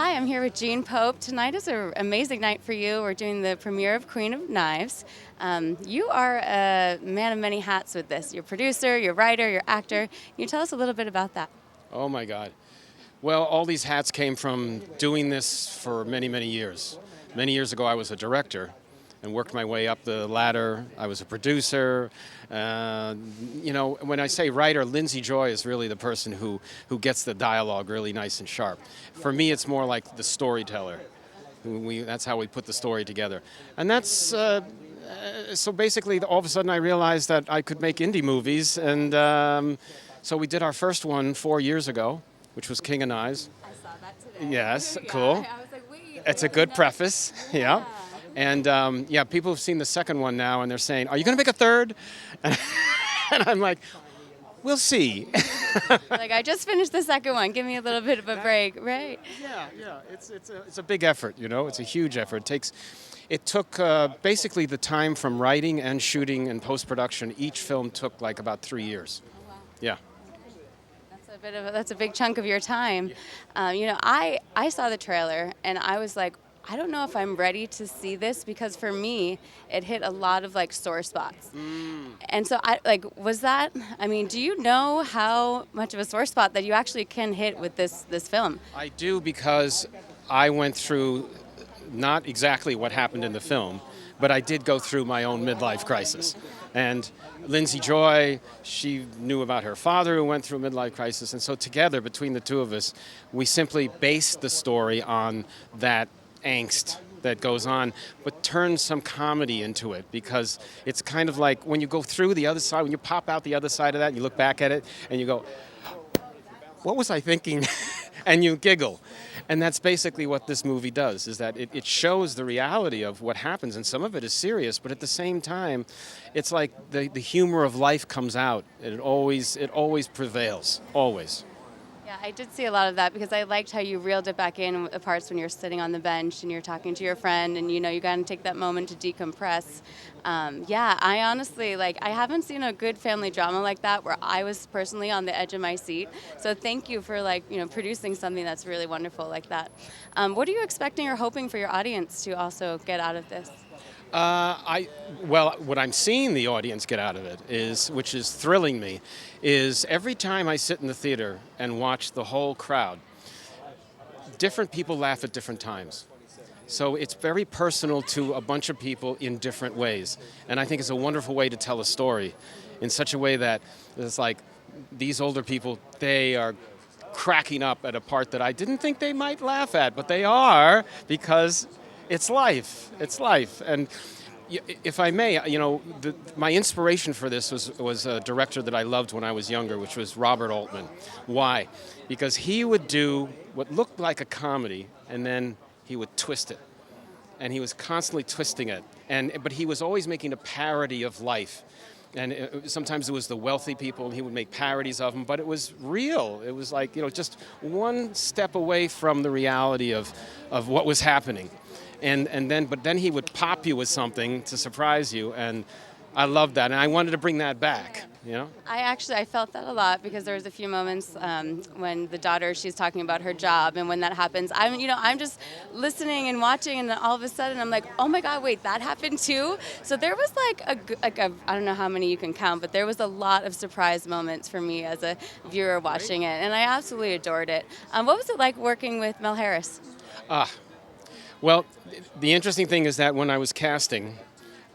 Hi, I'm here with Jean Pope. Tonight is an amazing night for you. We're doing the premiere of Queen of Knives. You are a man of many hats with this. You're producer, you're writer, you're actor. Can you tell us a little bit about that? Oh my God. Well, all these hats came from doing this for many, many years. Many years ago, I was a director and worked my way up the ladder. I was a producer. When I say writer, Lindsay Joy is really the person who gets the dialogue really nice and sharp. For me, it's more like the storyteller. That's how we put the story together. And that's so basically, all of a sudden, I realized that I could make indie movies, and so we did our first one 4 years ago, which was King of Knives. I saw that today. Yes, cool. I was like, wait. It's a good preface, yeah. And people have seen the second one now, and they're saying, "Are you going to make a third?" And I'm like, "We'll see." Like, I just finished the second one. Give me a little bit of a break, right? Yeah. It's a big effort, you know. It's a huge effort. It took basically the time from writing and shooting and post-production. Each film took like about 3 years. Oh, wow. Yeah. That's a big chunk of your time. I saw the trailer and I was like, I don't know if I'm ready to see this, because for me, it hit a lot of like sore spots. And so do you know how much of a sore spot that you actually can hit with this film? I do, because I went through not exactly what happened in the film, but I did go through my own midlife crisis. And Lindsay Joy, she knew about her father who went through a midlife crisis, and so together, between the two of us, we simply based the story on that angst that goes on, but turned some comedy into it, because it's kind of like when you go through the other side, when you pop out the other side of that, and you look back at it, and you go, what was I thinking? And you giggle. And that's basically what this movie does, is that it shows the reality of what happens, and some of it is serious, but at the same time, it's like the humor of life comes out, and it always prevails, always. Yeah, I did see a lot of that, because I liked how you reeled it back in the parts when you're sitting on the bench and you're talking to your friend, and you got to take that moment to decompress. I honestly, I haven't seen a good family drama like that where I was personally on the edge of my seat. So thank you for producing something that's really wonderful like that. What are you expecting or hoping for your audience to also get out of this? What I'm seeing the audience get out of it which is thrilling me, is every time I sit in the theater and watch the whole crowd, different people laugh at different times. So it's very personal to a bunch of people in different ways. And I think it's a wonderful way to tell a story in such a way that it's like these older people, they are cracking up at a part that I didn't think they might laugh at, but they are, because it's life. It's life. And if I may, my inspiration for this was a director that I loved when I was younger, which was Robert Altman. Why? Because he would do what looked like a comedy, and then he would twist it. And he was constantly twisting it. But he was always making a parody of life. And sometimes it was the wealthy people, and he would make parodies of them, but it was real. It was like, just one step away from the reality of what was happening. But then he would pop you with something to surprise you, and I loved that, and I wanted to bring that back. I felt that a lot, because there was a few moments when the daughter, she's talking about her job, and when that happens, I'm just listening and watching, and then all of a sudden I'm like, oh my God, wait, that happened too? So there was I don't know how many you can count, but there was a lot of surprise moments for me as a viewer watching it, and I absolutely adored it. What was it like working with Mel Harris? Well, the interesting thing is that when I was casting,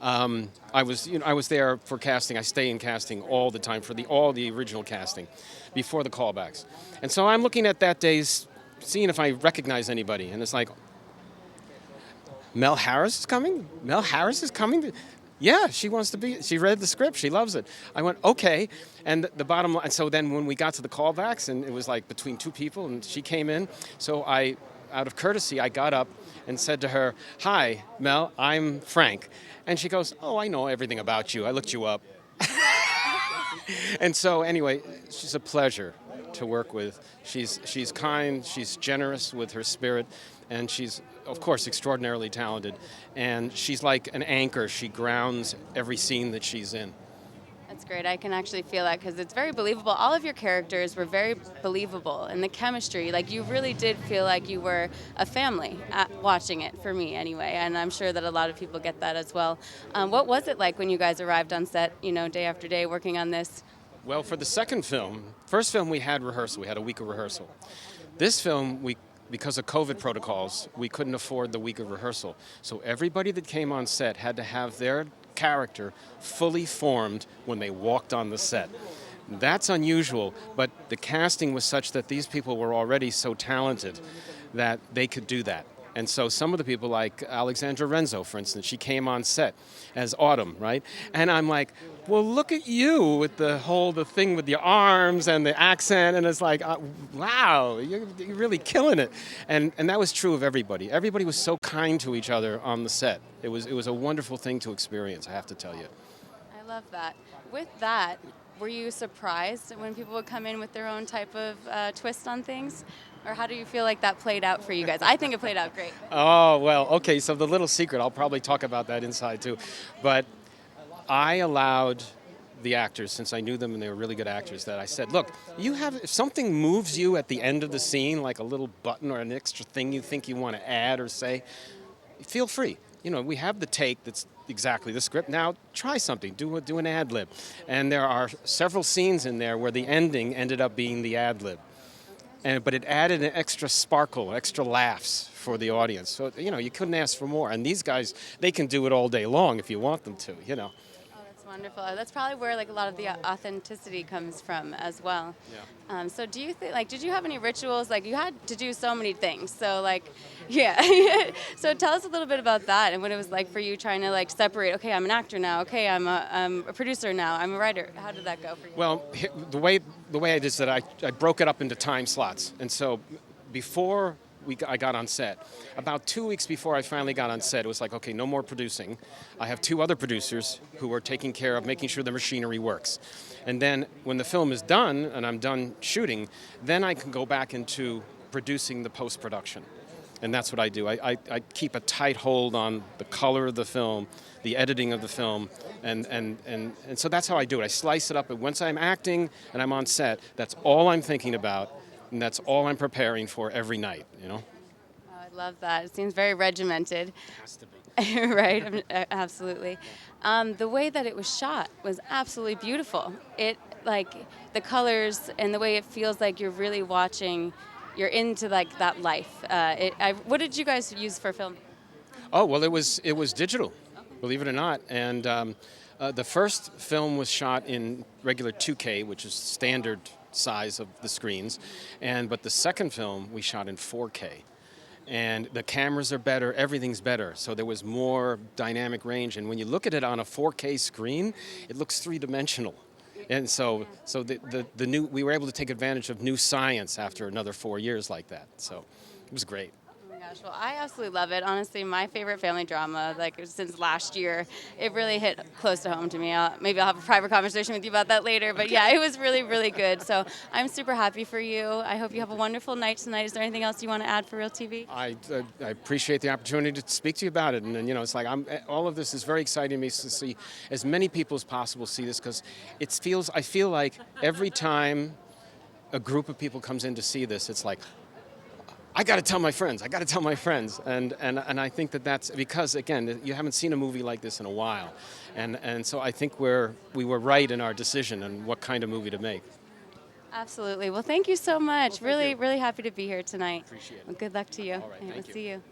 I was there for casting. I stay in casting all the time for all the original casting, before the callbacks. And so I'm looking at that day's, seeing if I recognize anybody, and it's like, Mel Harris is coming? Mel Harris is coming? Yeah, she wants to be. She read the script. She loves it. I went, okay. And the bottom line. So then when we got to the callbacks, and it was like between two people, and she came in, so out of courtesy, I got up and said to her, "Hi, Mel, I'm Frank." And she goes, "Oh, I know everything about you. I looked you up." And so anyway, she's a pleasure to work with. She's kind, she's generous with her spirit, and she's, of course, extraordinarily talented. And she's like an anchor. She grounds every scene that she's in. That's great. I can actually feel that because it's very believable. All of your characters were very believable, and the chemistry, like you really did feel like you were a family watching it, for me anyway. And I'm sure that a lot of people get that as well. What was it like when you guys arrived on set, day after day working on this? Well, for the second film, first film we had rehearsal. We had a week of rehearsal. This film, because of COVID protocols, we couldn't afford the week of rehearsal. So everybody that came on set had to have their character fully formed when they walked on the set. That's unusual, but the casting was such that these people were already so talented that they could do that. And so some of the people, like Alexandra Renzo, for instance, she came on set as Autumn, right? And I'm like, well, look at you with the thing with your arms and the accent, and it's like, wow, you're really killing it. And that was true of everybody. Everybody was so kind to each other on the set. It was a wonderful thing to experience, I have to tell you. I love that. With that, were you surprised when people would come in with their own type of twist on things? Or how do you feel like that played out for you guys? I think it played out great. Oh, well, okay, so the little secret, I'll probably talk about that inside too. But I allowed the actors, since I knew them and they were really good actors, that I said, look, if something moves you at the end of the scene, like a little button or an extra thing you think you want to add or say, feel free. We have the take that's exactly the script. Now try something, do an ad lib. And there are several scenes in there where the ending ended up being the ad lib. But it added an extra sparkle, extra laughs for the audience. So, you couldn't ask for more. And these guys, they can do it all day long if you want them to. Oh, that's wonderful. That's probably where a lot of the authenticity comes from as well. Yeah. So do you think, did you have any rituals? You had to do so many things. So yeah. So tell us a little bit about that and what it was like for you trying to separate, okay, I'm an actor now. Okay, I'm a producer now. I'm a writer. How did that go for you? Well, the way I did that, I broke it up into time slots. And so before I got on set, about 2 weeks before I finally got on set, it was like, okay, no more producing. I have 2 other producers who are taking care of making sure the machinery works. And then when the film is done and I'm done shooting, then I can go back into producing the post-production. And that's what I do. I keep a tight hold on the color of the film, the editing of the film, and so that's how I do it. I slice it up, and once I'm acting and I'm on set, that's all I'm thinking about, and that's all I'm preparing for every night, Oh, I love that. It seems very regimented. It has to be. Right, absolutely. The way that it was shot was absolutely beautiful. It, the colors and the way it feels like you're really watching, you're into that life. What did you guys use for film? Oh, well, it was digital, believe it or not. And the first film was shot in regular 2K, which is standard size of the screens. But the second film we shot in 4K. And the cameras are better, everything's better. So there was more dynamic range. And when you look at it on a 4K screen, it looks three-dimensional. And so we were able to take advantage of new science after another 4 years like that. So it was great. Oh my gosh, well, I absolutely love it. Honestly, my favorite family drama, since last year, it really hit close to home to me. Maybe I'll have a private conversation with you about that later. But yeah, it was really, really good. So I'm super happy for you. I hope you have a wonderful night tonight. Is there anything else you want to add for Real TV? I appreciate the opportunity to speak to you about it. And it's like all of this is very exciting to me to see as many people as possible see this, because I feel like every time a group of people comes in to see this, it's like, I got to tell my friends. And I think that's because, again, you haven't seen a movie like this in a while. And so I think we were right in our decision on what kind of movie to make. Absolutely. Well, thank you so much. Really, really happy to be here tonight. Appreciate it. Well, good luck to you. All right, We'll thank you. see you.